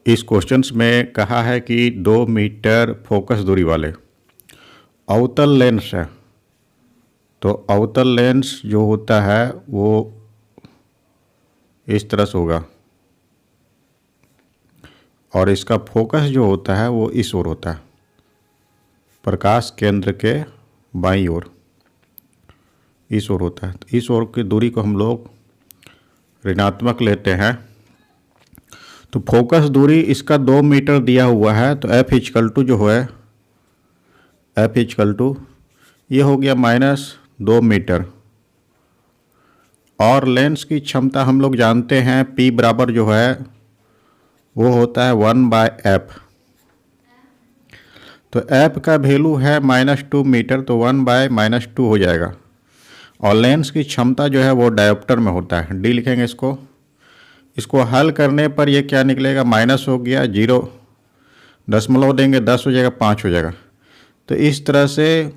इस क्वेश्चंस में कहा है कि 2 मीटर फोकस दूरी वाले अवतल लेंस है। तो अवतल लेंस जो होता है वो इस तरह से होगा और इसका फोकस जो होता है वो इस ओर होता है, प्रकाश केंद्र के बाईं ओर, इस ओर होता है। तो इस ओर की दूरी को हम लोग ऋणात्मक लेते हैं। तो फोकस दूरी इसका 2 मीटर दिया हुआ है। तो एफ इक्वल टू जो है एफ इक्वल टू ये हो गया -2 मीटर। और लेंस की क्षमता हम लोग जानते हैं P बराबर जो है वो होता है 1/f। तो f का वैल्यू है -2 मीटर, तो 1/-2 हो जाएगा। और लेंस की क्षमता जो है वो डायोप्टर में होता है, d लिखेंगे इसको हल करने पर ये क्या निकलेगा, माइनस हो गया 0, दशमलव देंगे 10 हो जाएगा, 5 हो जाएगा। तो इस तरह से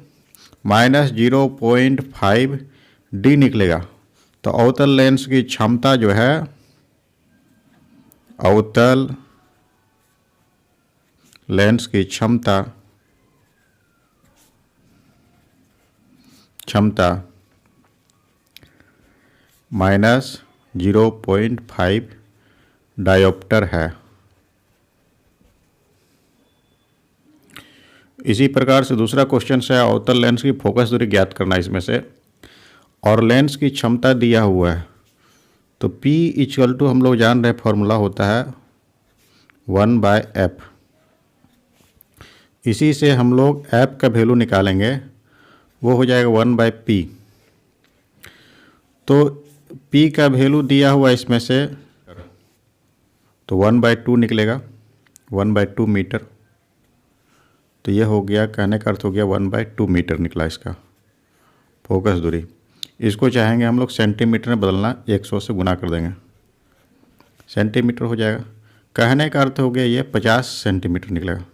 -0.5 d निकलेगा। तो अवतल लेंस की क्षमता जो है, अवतल लेंस की क्षमता -0.5 डायोप्टर है। इसी प्रकार से दूसरा क्वेश्चन है, अवतल लेंस की फोकस दूरी ज्ञात करना इसमें से, और लेंस की क्षमता दिया हुआ है। तो P इक्वल टू हम लोग जान रहे फॉर्मूला होता है 1/f। इसी से हम लोग f का वैल्यू निकालेंगे, वो हो जाएगा 1/p। तो P का वैल्यू दिया हुआ इसमें से, तो 1/2 निकलेगा, 1/2 मीटर। तो ये हो गया, कहने का अर्थ हो गया 1/2 मीटर निकला इसका फोकस दूरी। इसको चाहेंगे हम लोग सेंटीमीटर में बदलना, 100 से गुना कर देंगे, सेंटीमीटर हो जाएगा। कहने का अर्थ हो गया ये 50 सेंटीमीटर निकलेगा।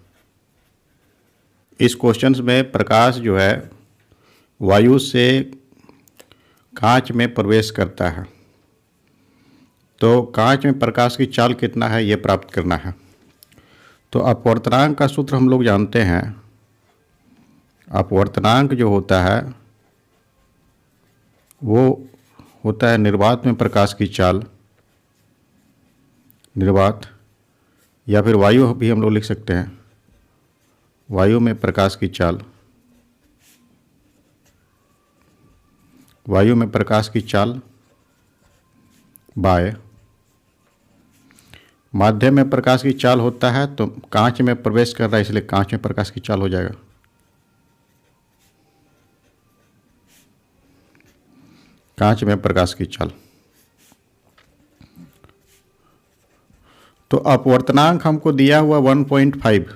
इस क्वेश्चन में प्रकाश जो है वायु से कांच में प्रवेश करता है। तो कांच में प्रकाश की चाल कितना है ये प्राप्त करना है। तो अपवर्तनांक का सूत्र हम लोग जानते हैं। अपवर्तनांक जो होता है वो होता है निर्वात में प्रकाश की चाल, निर्वात, या फिर वायु भी हम लोग लिख सकते हैं, वायु में प्रकाश की चाल, वायु में प्रकाश की चाल बाय माध्यम में प्रकाश की चाल होता है। तो कांच में प्रवेश कर रहा है इसलिए कांच में प्रकाश की चाल हो जाएगा। कांच में प्रकाश की चाल। तो अपवर्तनांक हमको दिया हुआ 1.5,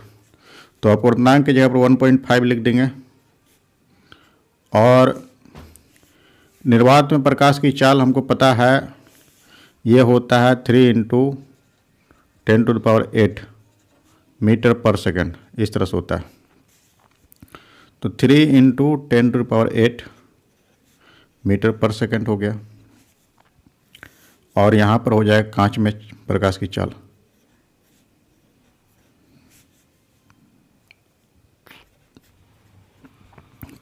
तो अपवर्तनांक की जगह पर 1.5 लिख देंगे। और निर्वात में प्रकाश की चाल हमको पता है, ये होता है 3 × 10⁸ मीटर पर सेकंड, इस तरह से होता है। तो 3 × 10⁸ मीटर पर सेकंड हो गया। और यहाँ पर हो जाएगा कांच में प्रकाश की चाल,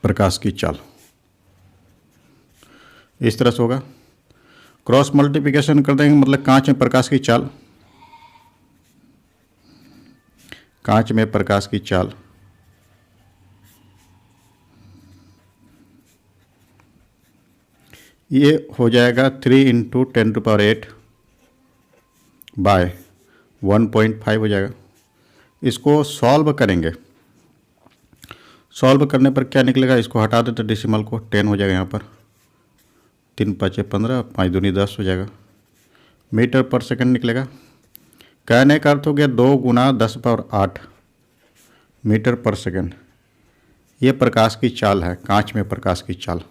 प्रकाश की चाल इस तरह से होगा। क्रॉस मल्टीप्लिकेशन कर देंगे, मतलब कांच में प्रकाश की चाल, कांच में प्रकाश की चाल ये हो जाएगा 3 × 10⁸ बाय 1.5 हो जाएगा। इसको सॉल्व करेंगे, सॉल्व करने पर क्या निकलेगा, इसको हटा देते डेसिमल को, 10 हो जाएगा यहाँ पर, 3 × 5 = 15, 5 दूनी 10 हो जाएगा, मीटर पर सेकंड निकलेगा। कहने का अर्थ हो गया 2 × 10⁸ मीटर पर सेकंड। ये प्रकाश की चाल है, कांच में प्रकाश की चाल।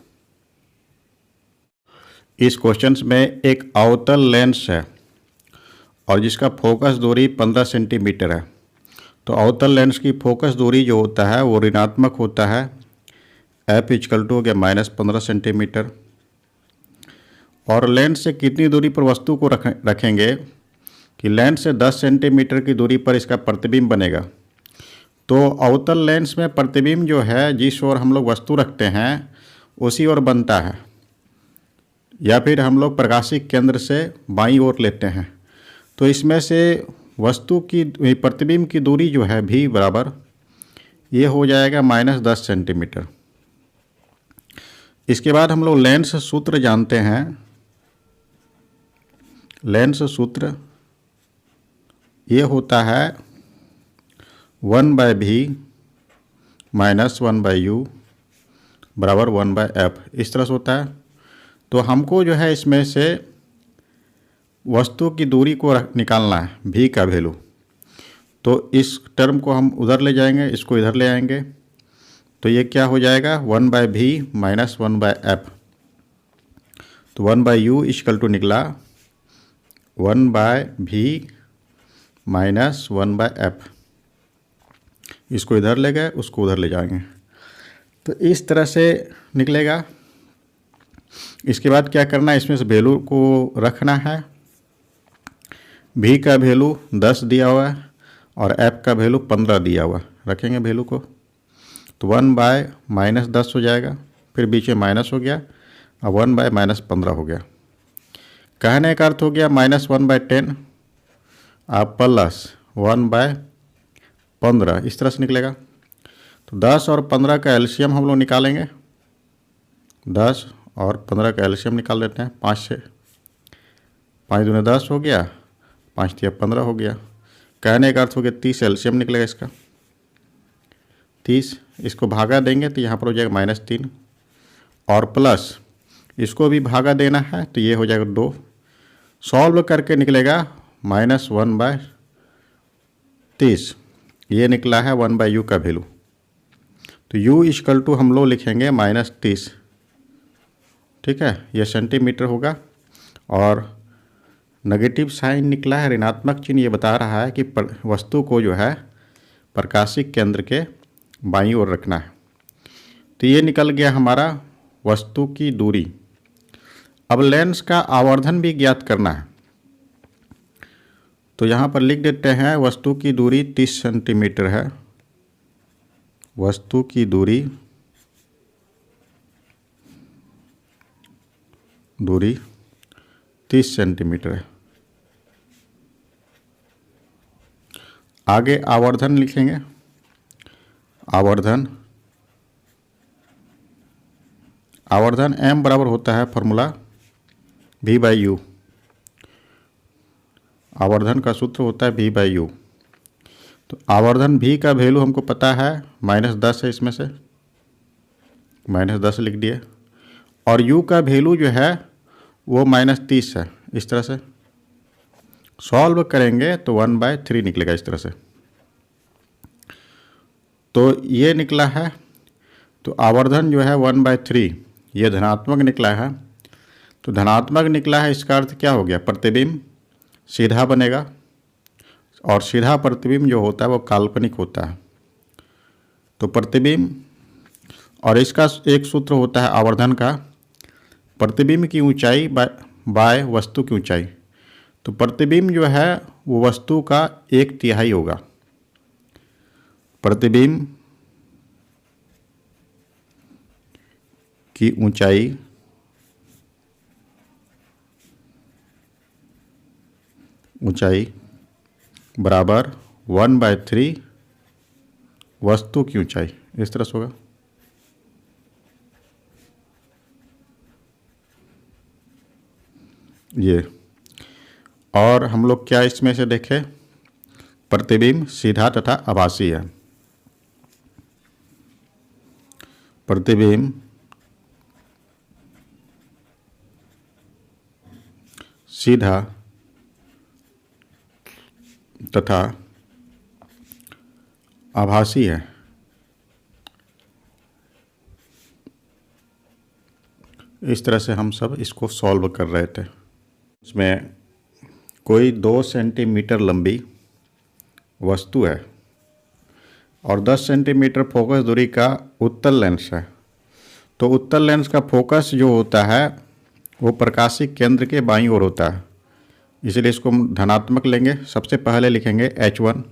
इस क्वेश्चन में एक अवतल लेंस है और जिसका फोकस दूरी 15 सेंटीमीटर है। तो अवतल लेंस की फोकस दूरी जो होता है वो ऋणात्मक होता है। एफ इक्वल टू हो गया -15 सेंटीमीटर। और लेंस से कितनी दूरी पर वस्तु को रखेंगे, कि लेंस से 10 सेंटीमीटर की दूरी पर इसका प्रतिबिंब बनेगा। तो अवतल लेंस में प्रतिबिंब जो है जिस ओर हम लोग वस्तु रखते हैं उसी ओर बनता है, या फिर हम लोग प्रकाशिक केंद्र से बाईं ओर लेते हैं। तो इसमें से वस्तु की प्रतिबिंब की दूरी जो है भी बराबर ये हो जाएगा -10 सेंटीमीटर। इसके बाद हम लोग लेंस सूत्र जानते हैं। लेंस सूत्र ये होता है 1/v - 1/u बराबर 1/f, इस तरह से होता है। तो हमको जो है इसमें से वस्तु की दूरी को निकालना है, v का वैल्यू। तो इस टर्म को हम उधर ले जाएंगे, इसको इधर ले आएंगे, तो ये क्या हो जाएगा 1/v - 1/f। तो 1/u इक्वल टू निकला 1/v - 1/f। इसको इधर ले गए, उसको उधर ले जाएंगे, तो इस तरह से निकलेगा। इसके बाद क्या करना है, इसमें से वैल्यू को रखना है। v का वैल्यू 10 दिया हुआ है और f का वैल्यू 15 दिया हुआ, रखेंगे वैल्यू को। तो 1/-10 हो जाएगा, फिर बीच में माइनस हो गया और 1/-15 हो गया। कहने का अर्थ हो गया -1/10 आप प्लस 1/15, इस तरह से निकलेगा। तो 10 और 15 का एलसीएम हम लोग निकालेंगे। 10 और 15 का एलसीएम निकाल लेते हैं 5 से। 5 दूने 10 हो गया, 5 तिया 15 हो गया। कहने का अर्थ हो गया 30 एलसीएम निकलेगा इसका। 30 इसको भागा देंगे तो यहाँ पर हो जाएगा -3 और प्लस इसको भी भागा देना है तो ये हो जाएगा 2। सॉल्व करके निकलेगा -1/30, ये निकला है 1/u का वैल्यू। तो u इक्वल टू हम लोग लिखेंगे -30, ठीक है, ये सेंटीमीटर होगा। और नेगेटिव साइन निकला है, ऋणात्मक चिन्ह, ये बता रहा है कि वस्तु को जो है प्रकाशिक केंद्र के बाईं ओर रखना है। तो ये निकल गया हमारा वस्तु की दूरी। अब लेंस का आवर्धन भी ज्ञात करना है, तो यहाँ पर लिख देते हैं वस्तु की दूरी 30 सेंटीमीटर है। वस्तु की दूरी 30 सेंटीमीटर है। आगे आवर्धन लिखेंगे। आवर्धन m बराबर होता है फॉर्मूला v/u। आवर्धन का सूत्र होता है v/u। तो आवर्धन v का वैल्यू हमको पता है -10 है, इसमें से -10 लिख दिए। और u का वैल्यू जो है वो -30 है। इस तरह से सॉल्व करेंगे तो 1/3 निकलेगा, इस तरह से। तो ये निकला है। तो आवर्धन जो है 1/3 ये धनात्मक निकला है। तो धनात्मक निकला है, इसका अर्थ क्या हो गया, प्रतिबिंब सीधा बनेगा। और सीधा प्रतिबिंब जो होता है वो काल्पनिक होता है। तो प्रतिबिंब, और इसका एक सूत्र होता है आवर्धन का, प्रतिबिंब की ऊंचाई बाय वस्तु की ऊंचाई। तो प्रतिबिंब जो है वो वस्तु का 1/3 होगा। प्रतिबिंब की ऊंचाई बराबर 1/3 वस्तु की ऊंचाई, इस तरह से होगा। ये, और हम लोग क्या इसमें से देखें, प्रतिबिंब सीधा तथा आभासी है। प्रतिबिंब सीधा तथा आभासी है। इस तरह से हम सब इसको सॉल्व कर रहे थे। इसमें कोई 2 सेंटीमीटर लंबी वस्तु है और 10 सेंटीमीटर फोकस दूरी का उत्तल लेंस है। तो उत्तल लेंस का फोकस जो होता है वो प्रकाशिक केंद्र के बाईं ओर होता है। इसलिए इसको हम धनात्मक लेंगे। सबसे पहले लिखेंगे H1।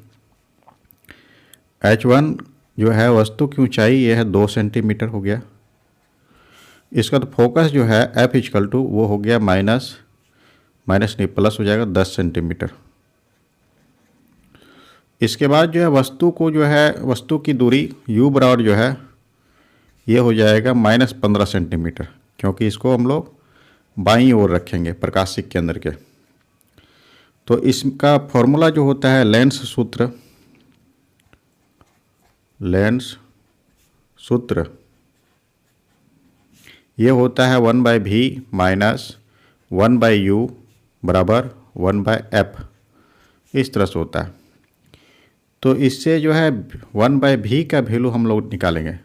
H1 जो है वस्तु की ऊंचाई ये है 2 सेंटीमीटर हो गया। इसका तो फोकस जो है F इक्वल टू वो हो गया माइनस नहीं प्लस हो जाएगा 10 सेंटीमीटर। इसके बाद जो है वस्तु को जो है वस्तु की दूरी U बराबर जो है ये हो जाएगा -15 सेंटीमीटर, क्योंकि इसको हम लोग बाईं ओर रखेंगे प्रकाशिक केंद्र के। तो इसका फॉर्मूला जो होता है लेंस सूत्र ये होता है 1/v माइनस 1/u बराबर 1/f, इस तरह से होता है। तो इससे जो है 1/v का वैल्यू हम लोग निकालेंगे।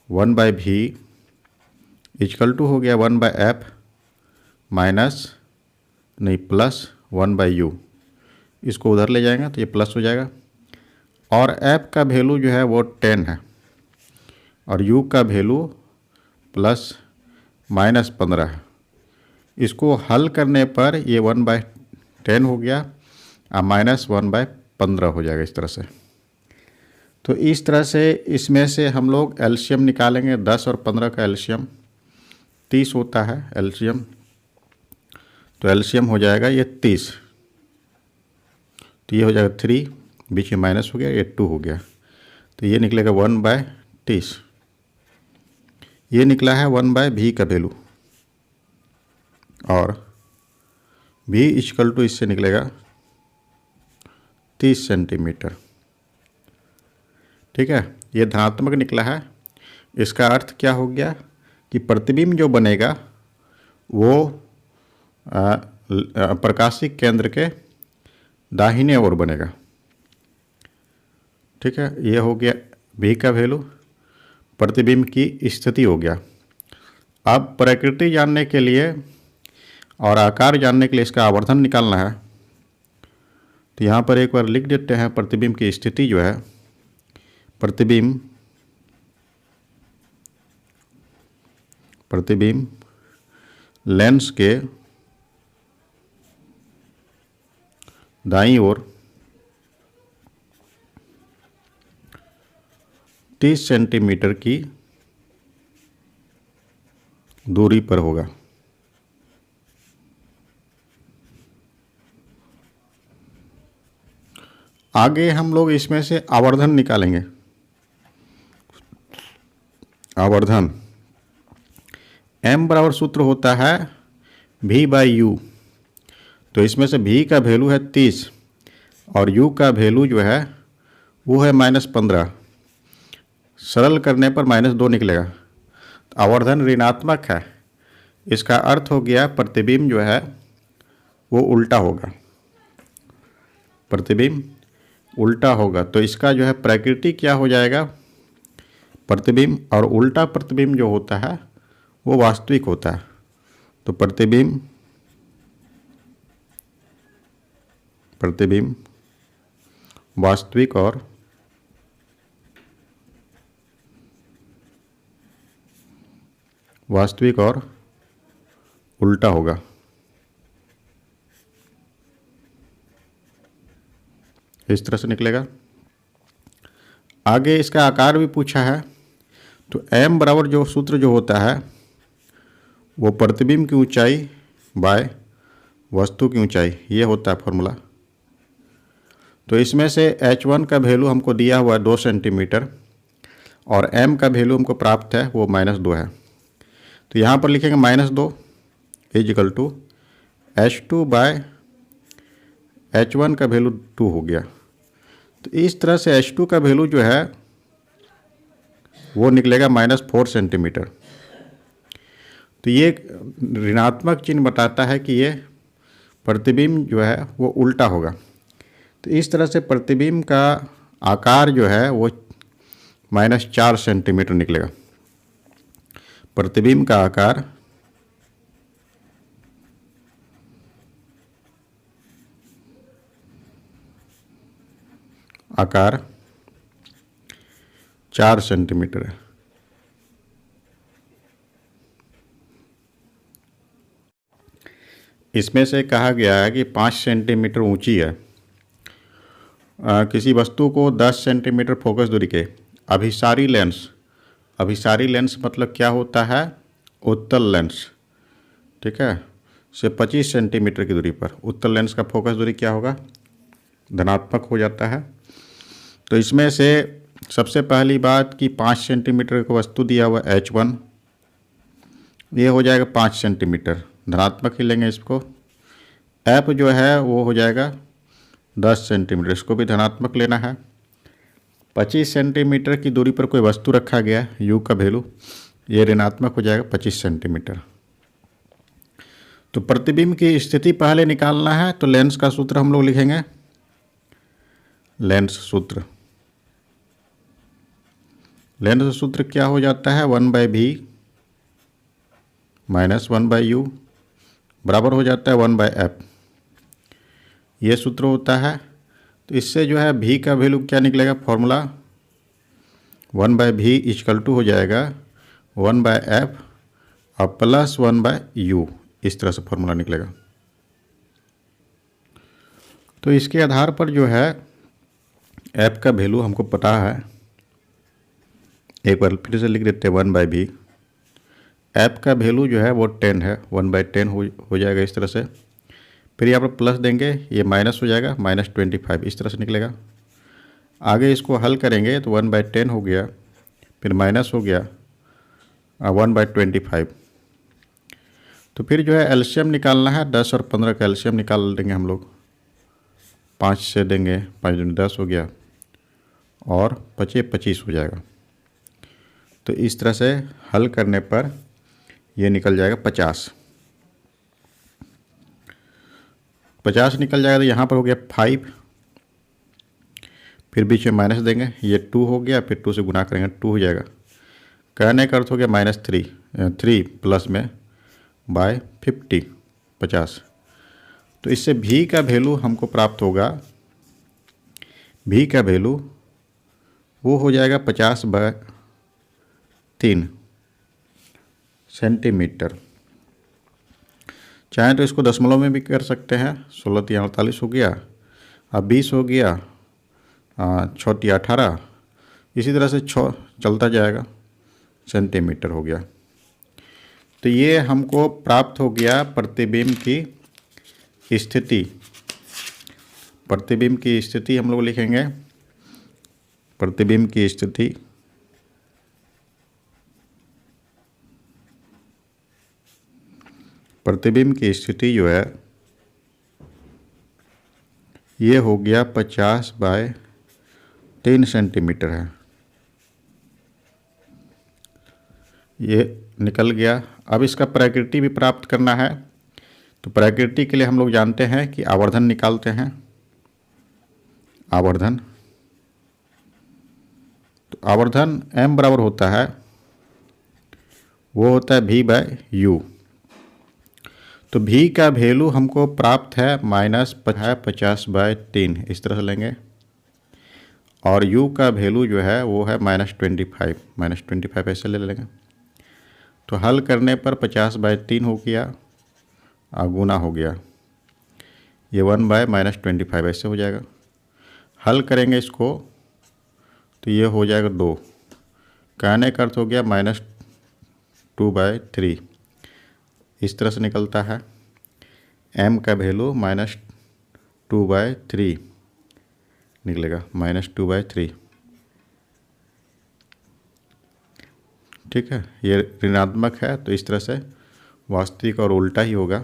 1/v इक्वल टू हो गया 1/f माइनस नहीं प्लस 1/u। इसको उधर ले जाएंगे तो ये प्लस हो जाएगा। और f का वैल्यू जो है वो 10 है और u का वैल्यू +-15 है। इसको हल करने पर ये 1/10 हो गया और -1/15 हो जाएगा इस तरह से। तो इस तरह से इसमें से हम लोग एलसीएम निकालेंगे। 10 और 15 का एलसीएम 30 होता है एलसीएम। तो एलसीएम हो जाएगा ये 30। तो ये हो जाएगा 3, बीच में माइनस हो गया, ये 2 हो गया। तो ये निकलेगा 1/30। ये निकला है 1/v का वैल्यू और v इक्वल टू इससे निकलेगा 30 सेंटीमीटर। ठीक है, ये धनात्मक निकला है। इसका अर्थ क्या हो गया कि प्रतिबिंब जो बनेगा वो प्रकाशिक केंद्र के दाहिने ओर बनेगा। ठीक है, ये हो गया v का वैल्यू, प्रतिबिंब की स्थिति हो गया। अब प्रकृति जानने के लिए और आकार जानने के लिए इसका आवर्धन निकालना है। तो यहाँ पर एक बार लिख देते हैं प्रतिबिंब की स्थिति जो है, प्रतिबिंब लेंस के दाईं ओर 30 सेंटीमीटर की दूरी पर होगा। आगे हम लोग इसमें से आवर्धन निकालेंगे। आवर्धन m बराबर सूत्र होता है v/u। तो इसमें से v का वैल्यू है 30 और u का वैल्यू जो है वो है -15। सरल करने पर -2 निकलेगा। तो आवर्धन ऋणात्मक है। इसका अर्थ हो गया प्रतिबिंब जो है वो उल्टा होगा। प्रतिबिंब उल्टा होगा। तो इसका जो है प्रकृति क्या हो जाएगा, प्रतिबिंब और उल्टा प्रतिबिंब जो होता है वो वास्तविक होता है। तो प्रतिबिंब वास्तविक और उल्टा होगा। इस तरह से निकलेगा। आगे इसका आकार भी पूछा है। तो m बराबर जो सूत्र जो होता है वो प्रतिबिंब की ऊंचाई बाय वस्तु की ऊंचाई, ये होता है फॉर्मूला। तो इसमें से H1 का वैल्यू हमको दिया हुआ है 2 सेंटीमीटर और m का वैल्यू हमको प्राप्त है वो -2 है। तो यहाँ पर लिखेंगे -2 इक्वल टू H2/H1 का वैल्यू 2 हो गया। तो इस तरह से H2 का वैल्यू जो है वो निकलेगा -4 सेंटीमीटर। तो ये ऋणात्मक चिन्ह बताता है कि ये प्रतिबिंब जो है वो उल्टा होगा। तो इस तरह से प्रतिबिंब का आकार जो है वो -4 सेंटीमीटर निकलेगा। प्रतिबिंब का आकार 4 सेंटीमीटर है। इसमें से कहा गया है कि 5 सेंटीमीटर ऊंची है। किसी वस्तु को 10 सेंटीमीटर फोकस दूरी के अभिसारी लेंस मतलब क्या होता है? उत्तल लेंस, ठीक है, से 25 सेंटीमीटर की दूरी पर उत्तल लेंस का फोकस दूरी क्या होगा? धनात्मक हो जाता है। तो इसमें से सबसे पहली बात कि 5 सेंटीमीटर का वस्तु दिया हुआ H1, ये हो जाएगा 5 सेंटीमीटर, धनात्मक ही लेंगे इसको। F जो है वो हो जाएगा 10 सेंटीमीटर, इसको भी धनात्मक लेना है। 25 सेंटीमीटर की दूरी पर कोई वस्तु रखा गया, U का वैल्यू, ये ऋणात्मक हो जाएगा 25 सेंटीमीटर। तो प्रतिबिंब की स्थिति पहले निकालना है, तो लेंस का सूत्र हम लोग लिखेंगे। लेंस सूत्र क्या हो जाता है? 1/v माइनस 1/u बराबर हो जाता है 1/f, ये सूत्र होता है। तो इससे जो है v का वैल्यू क्या निकलेगा? फॉर्मूला 1/v इक्वल टू हो जाएगा 1/f और प्लस 1/u, इस तरह से फॉर्मूला निकलेगा। तो इसके आधार पर जो है f का वैल्यू हमको पता है, एक बार फिर से लिख देते हैं 1/v। f का वैल्यू जो है वो 10 है, 1/10 हो जाएगा इस तरह से। फिर यहाँ पर प्लस देंगे, ये माइनस हो जाएगा -25, इस तरह से निकलेगा। आगे इसको हल करेंगे तो 1/10 हो गया, फिर माइनस हो गया 1/25। तो फिर जो है एलसीएम निकालना है, 10 और 15 का एलसीएम निकाल देंगे हम लोग। 5 से देंगे, 5 दूनी 10 हो गया और 25 हो जाएगा। तो इस तरह से हल करने पर ये निकल जाएगा 50 निकल जाएगा। तो यहाँ पर हो गया 5, फिर बीच में माइनस देंगे, ये 2 हो गया, फिर 2 से गुना करेंगे 2 हो जाएगा। कहने का अर्थ हो गया -3 प्लस में बाय 50। तो इससे v का वैल्यू हमको प्राप्त होगा, v का वैल्यू वो हो जाएगा 50/3 सेंटीमीटर। चाहें तो इसको दशमलव में भी कर सकते हैं, 16 × 48 हो गया, अब 20 हो गया, 6 × 18, इसी तरह से 6 चलता जाएगा, सेंटीमीटर हो गया। तो ये हमको प्राप्त हो गया प्रतिबिंब की स्थिति। प्रतिबिंब की स्थिति हम लोग लिखेंगे, प्रतिबिंब की स्थिति जो है ये हो गया 50/3 सेंटीमीटर है, ये निकल गया। अब इसका प्रकृति भी प्राप्त करना है। तो प्रकृति के लिए हम लोग जानते हैं कि आवर्धन निकालते हैं। आवर्धन, तो आवर्धन m बराबर होता है, वो होता है v/u। तो v का वैल्यू हमको प्राप्त है -50/3, इस तरह से लेंगे, और u का वैल्यू जो है वो है -25 ऐसे ले लेंगे। तो हल करने पर 50/3 हो गया और गुना हो गया, ये 1/-25 ऐसे हो जाएगा। हल करेंगे इसको तो ये हो जाएगा 2, कहने का अर्थ हो गया -2/3, इस तरह से निकलता है। m का वैल्यू -2/3 निकलेगा, -2/3, ठीक है। ये ऋणात्मक है तो इस तरह से वास्तविक और उल्टा ही होगा।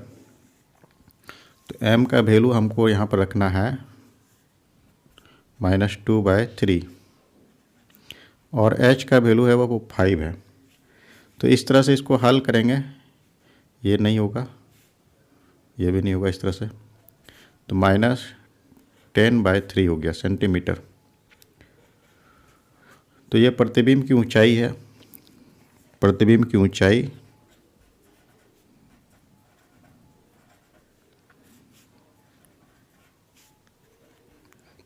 तो m का वैल्यू हमको यहाँ पर रखना है -2/3 और h का वैल्यू है वो 5 है। तो इस तरह से इसको हल करेंगे, ये नहीं होगा, ये भी नहीं होगा, इस तरह से। तो -10/3 हो गया सेंटीमीटर। तो ये प्रतिबिंब की ऊंचाई है। प्रतिबिंब की ऊंचाई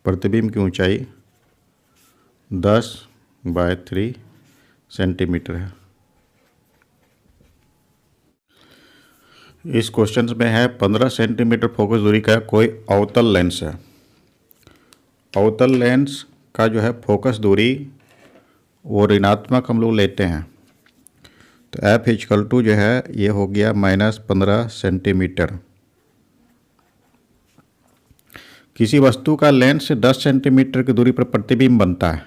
प्रतिबिंब की ऊंचाई 10/3 सेंटीमीटर है। इस क्वेश्चन में है 15 सेंटीमीटर फोकस दूरी का कोई अवतल लेंस है। अवतल लेंस का जो है फोकस दूरी वो ऋणात्मक हम लोग लेते हैं। तो एफ इक्वल टू जो है ये हो गया -15 सेंटीमीटर। किसी वस्तु का लेंस से 10 सेंटीमीटर की दूरी पर प्रतिबिंब बनता है।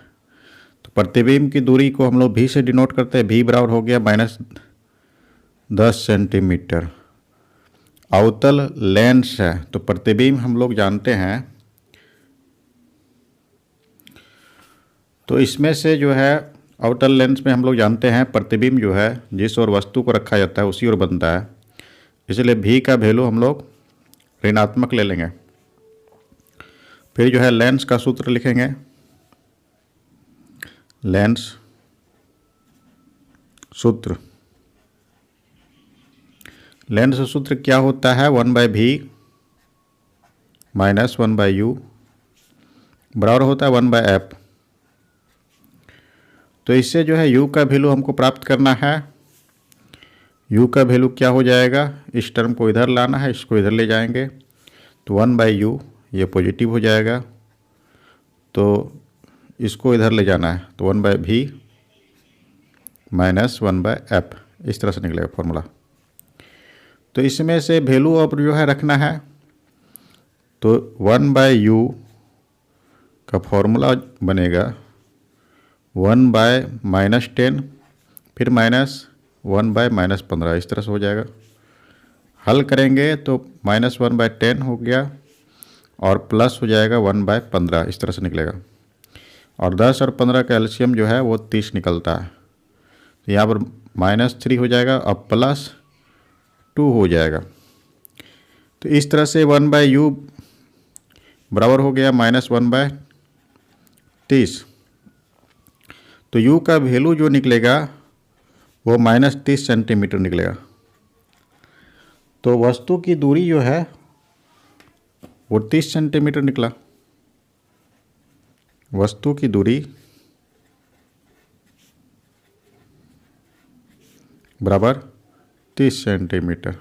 तो प्रतिबिंब की दूरी को हम लोग भी से डिनोट करते हैं। भी बराबर हो गया -10 सेंटीमीटर। अवतल लेंस है तो प्रतिबिंब हम लोग जानते हैं। तो इसमें से जो है अवतल लेंस में हम लोग जानते हैं प्रतिबिंब जो है जिस ओर वस्तु को रखा जाता है उसी ओर बनता है, इसलिए भी का वैल्यू हम लोग ऋणात्मक ले लेंगे। फिर जो है लेंस का सूत्र लिखेंगे। लेंस सूत्र, लेंस सूत्र क्या होता है? 1/v माइनस 1/u बराबर होता है 1/f। तो इससे जो है u का वैल्यू हमको प्राप्त करना है। u का वैल्यू क्या हो जाएगा? इस टर्म को इधर लाना है, इसको इधर ले जाएंगे तो 1/u ये पॉजिटिव हो जाएगा, तो इसको इधर ले जाना है तो 1/v माइनस 1/f इस तरह से निकलेगा फॉर्मूला। तो इसमें से वैल्यू अब जो है रखना है, तो 1/u का फॉर्मूला बनेगा 1/-10 फिर -1/-15 इस तरह से हो जाएगा। हल करेंगे तो -1/10 हो गया और प्लस हो जाएगा 1/15 इस तरह से निकलेगा। और 10 और 15 का एलसीएम जो है वो 30 निकलता है। तो यहाँ पर -3 हो जाएगा और +2 हो जाएगा। तो इस तरह से 1/u बराबर हो गया -1/30। तो u का वैल्यू जो निकलेगा वो -30 सेंटीमीटर निकलेगा। तो वस्तु की दूरी जो है वो 30 सेंटीमीटर निकला। वस्तु की दूरी बराबर 30 सेंटीमीटर।